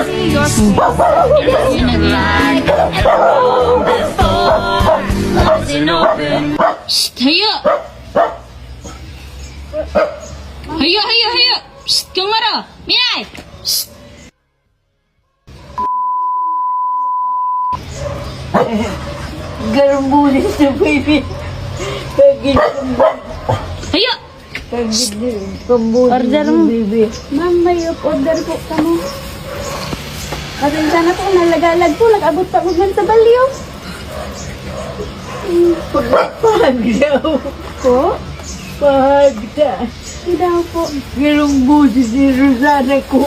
your face. You nag-like before. Wasn't open. Shh, hayo! Hayo, hayo, hayo! Shh, kung maro! Minay! Shh! Garbulis na baby. Hayo! Order mo. Baby. Ma'am, may order po kamo. Pasensya na po, nalagalag po, nag-abot pa ko man sa balyo. Pagda Po? Pagda. Hindi daw po. Ganong busis ni Rosana ko.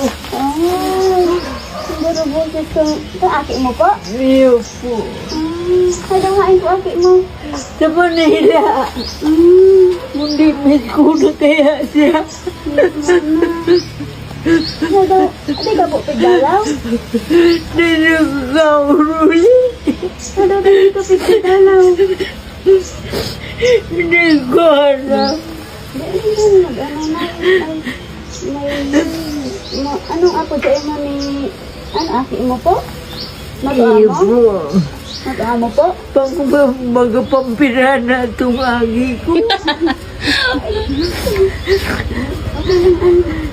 Siguro boses ko. Ito, aki mo po? Iyo po. Kaya ngain po aki mo. Sa Manila. Hindi miss ko na kaya siya. Ate ka po pigdalaw? Ninagkauruli. Ano na dito pigdalaw? Hindi ko alam. Anong ako sa imo ni... Ano, aki mo po? Iyo Mag-amo? po. Mag-amo po? Magapampirana itong agi ko.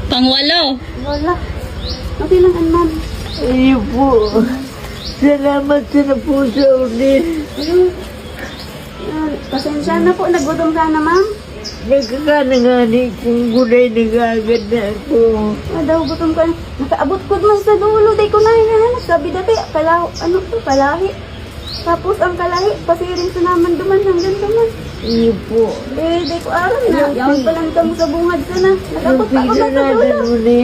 Pangwalo! Wala. Okay lang, ma'am. Iyo po. Salamat sa po sa ulit. Pasensya na po, nagutom ka na, ma'am. Nagkakanangani kung gulay nagagad na ako. Daw, gutom ka. Nakaabot ko man sa dulo. Day ko na hinahanap. Sabi dati, ano to, kalahi. Tapos ang kalahi, pasiring sa naman duman hanggang duman. Iyo po. Day ko aram na. Yaman pa lang kamo sa bungad ka na. Nakaabot pa ako man sa Binonadan dulo. mo ni.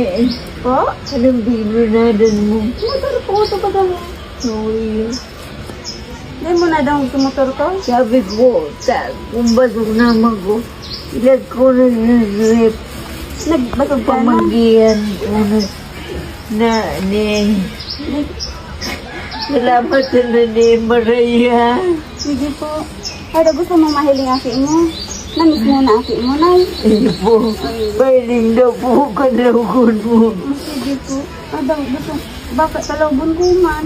Po? Anong binonadan mo? Motor po ito ba daw? Sorry. Day mo na daw sumotor ko. Sabi ko, kung basok naman ko, ilag ko na nag-rip. Nagbasog ka na. Pamagihan ko na ni. Salamat sa ni Maria. Sige po. Kada gusto mong mahiling aki mo. Namiss mo na aki mo, nay. Iyo po. Pailing daw po kalawgon mo. Sige po. Daw, gusto. Bakit kalawbon ko man?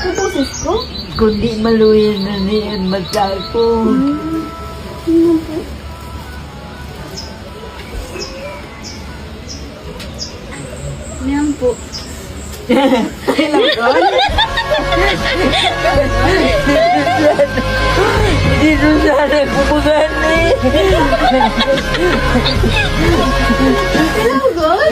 Tutusis ko? Kundi maluyan na niyan mata ko. Ano po? Yan po. Dito sana kumagani. Kalawgon?